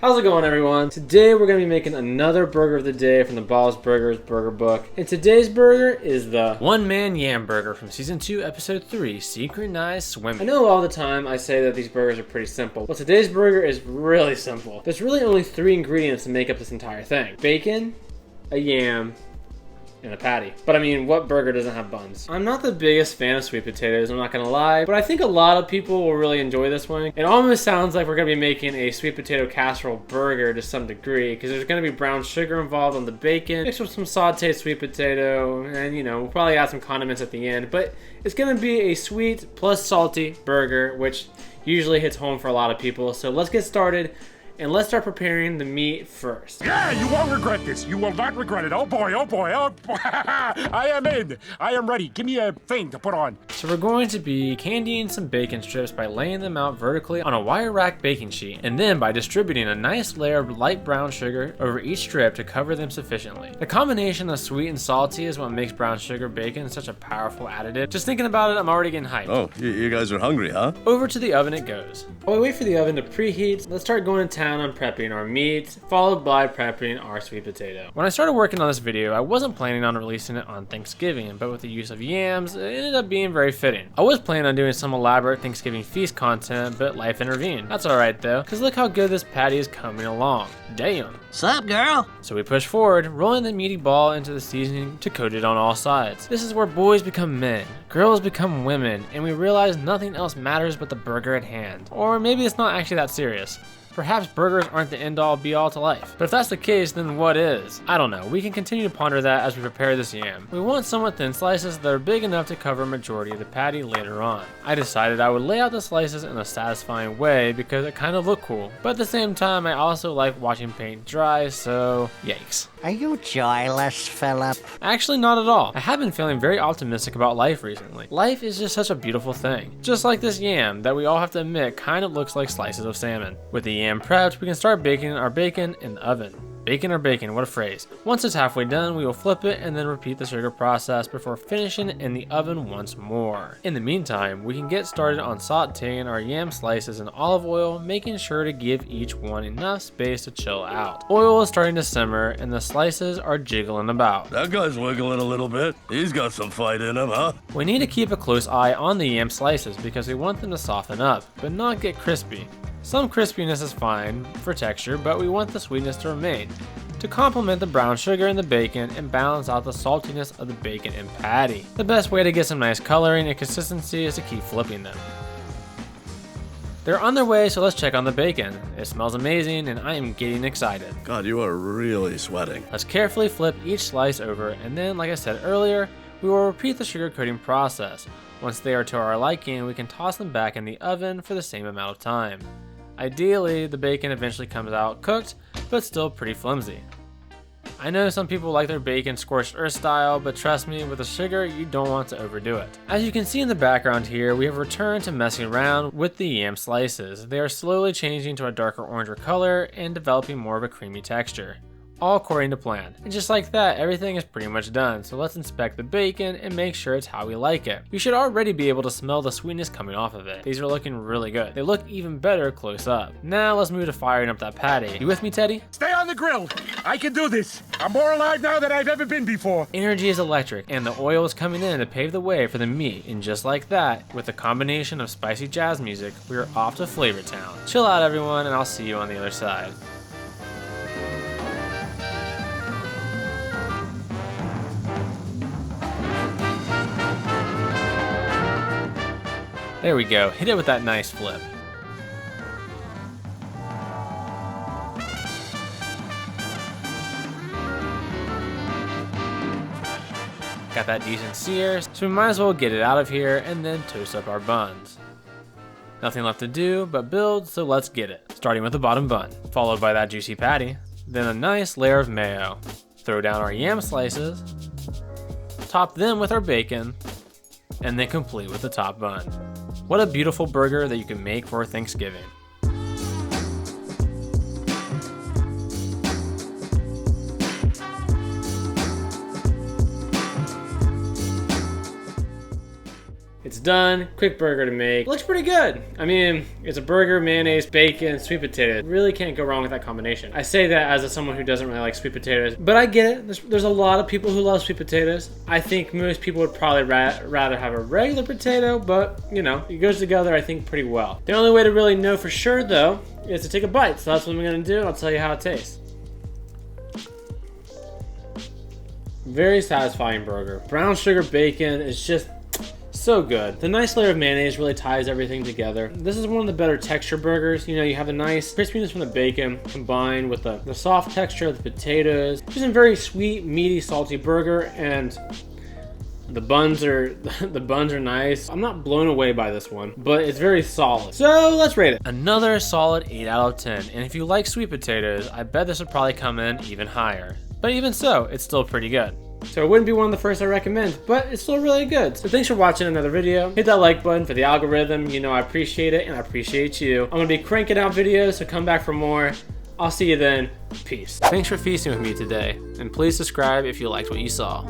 How's it going, everyone? Today we're going to be making another burger of the day from the Bob's Burgers Burger Book. And today's burger is the One Man Yam burger from Season 2, Episode 3, Synchronized Swimming. I know all the time I say that these burgers are pretty simple. Well, today's burger is really simple. There's really only 3 ingredients to make up this entire thing. Bacon, a yam, and a patty. But I mean, what burger doesn't have buns? I'm not the biggest fan of sweet potatoes, I'm not gonna lie, but I think a lot of people will really enjoy this one. It almost sounds like we're gonna be making a sweet potato casserole burger to some degree, because there's gonna be brown sugar involved on the bacon, mixed with some sauteed sweet potato, and we'll probably add some condiments at the end, but it's gonna be a sweet plus salty burger, which usually hits home for a lot of people. So let's get started. And let's start preparing the meat first. Yeah, you won't regret this. You will not regret it. Oh boy, oh boy, oh boy. I am in. I am ready. Give me a thing to put on. So we're going to be candying some bacon strips by laying them out vertically on a wire rack baking sheet, and then by distributing a nice layer of light brown sugar over each strip to cover them sufficiently. The combination of sweet and salty is what makes brown sugar bacon such a powerful additive. Just thinking about it, I'm already getting hyped. Oh, you guys are hungry, huh? Over to the oven it goes. While we wait for the oven to preheat, let's start going to town on prepping our meat, followed by prepping our sweet potato. When I started working on this video, I wasn't planning on releasing it on Thanksgiving, but with the use of yams, it ended up being very fitting. I was planning on doing some elaborate Thanksgiving feast content, but life intervened. That's alright though, because look how good this patty is coming along. Damn. Sup, girl? So we push forward, rolling the meaty ball into the seasoning to coat it on all sides. This is where boys become men, girls become women, and we realize nothing else matters but the burger at hand. Or maybe it's not actually that serious. Perhaps burgers aren't the end-all be-all to life. But if that's the case, then what is? I don't know. We can continue to ponder that as we prepare this yam. We want somewhat thin slices that are big enough to cover a majority of the patty later on. I decided I would lay out the slices in a satisfying way because it kind of looked cool. But at the same time, I also like watching paint dry, so yikes. Are you joyless, Philip? Actually, not at all. I have been feeling very optimistic about life recently. Life is just such a beautiful thing. Just like this yam that we all have to admit kind of looks like slices of salmon. With the yam prepped, we can start baking our bacon in the oven. Bacon or bacon, what a phrase. Once it's halfway done, we will flip it and then repeat the sugar process before finishing it in the oven once more. In the meantime, we can get started on sauteing our yam slices in olive oil, making sure to give each one enough space to chill out. Oil is starting to simmer and the slices are jiggling about. That guy's wiggling a little bit. He's got some fight in him, huh? We need to keep a close eye on the yam slices because we want them to soften up, but not get crispy. Some crispiness is fine for texture, but we want the sweetness to remain, to complement the brown sugar in the bacon and balance out the saltiness of the bacon and patty. The best way to get some nice coloring and consistency is to keep flipping them. They're on their way, so let's check on the bacon. It smells amazing and I am getting excited. God, you are really sweating. Let's carefully flip each slice over, and then, like I said earlier, we will repeat the sugar coating process. Once they are to our liking, we can toss them back in the oven for the same amount of time. Ideally, the bacon eventually comes out cooked, but still pretty flimsy. I know some people like their bacon scorched earth style, but trust me, with the sugar, you don't want to overdo it. As you can see in the background here, we have returned to messing around with the yam slices. They are slowly changing to a darker oranger color and developing more of a creamy texture. All according to plan. And just like that, everything is pretty much done, so let's inspect the bacon and make sure it's how we like it. You should already be able to smell the sweetness coming off of it. These are looking really good. They look even better close up. Now let's move to firing up that patty. You with me, Teddy? Stay on the grill. I can do this. I'm more alive now than I've ever been before. Energy is electric, and the oil is coming in to pave the way for the meat, and just like that, with a combination of spicy jazz music, we are off to Flavor Town. Chill out, everyone, and I'll see you on the other side. There we go, hit it with that nice flip. Got that decent sear, so we might as well get it out of here and then toast up our buns. Nothing left to do but build, so let's get it. Starting with the bottom bun, followed by that juicy patty, then a nice layer of mayo. Throw down our yam slices, top them with our bacon, and then complete with the top bun. What a beautiful burger that you can make for Thanksgiving. It's done, quick burger to make. It looks pretty good. I mean, it's a burger, mayonnaise, bacon, sweet potato. Really can't go wrong with that combination. I say that as someone who doesn't really like sweet potatoes, but I get it. There's a lot of people who love sweet potatoes. I think most people would probably rather have a regular potato, but you know, it goes together I think pretty well. The only way to really know for sure though is to take a bite. So that's what I'm gonna do, and I'll tell you how it tastes. Very satisfying burger. Brown sugar bacon is just so good. The nice layer of mayonnaise really ties everything together. This is one of the better texture burgers. You know, you have a nice crispiness from the bacon combined with the soft texture of the potatoes. Just a very sweet, meaty, salty burger, and the buns are nice. I'm not blown away by this one, but it's very solid. So let's rate it. Another solid 8 out of 10. And if you like sweet potatoes, I bet this would probably come in even higher. But even so, it's still pretty good. So it wouldn't be one of the first I recommend, but it's still really good. So thanks for watching another video. Hit that like button for the algorithm. You know I appreciate it, and I appreciate you. I'm gonna be cranking out videos, so come back for more. I'll see you then. Peace. Thanks for feasting with me today, and please subscribe if you liked what you saw.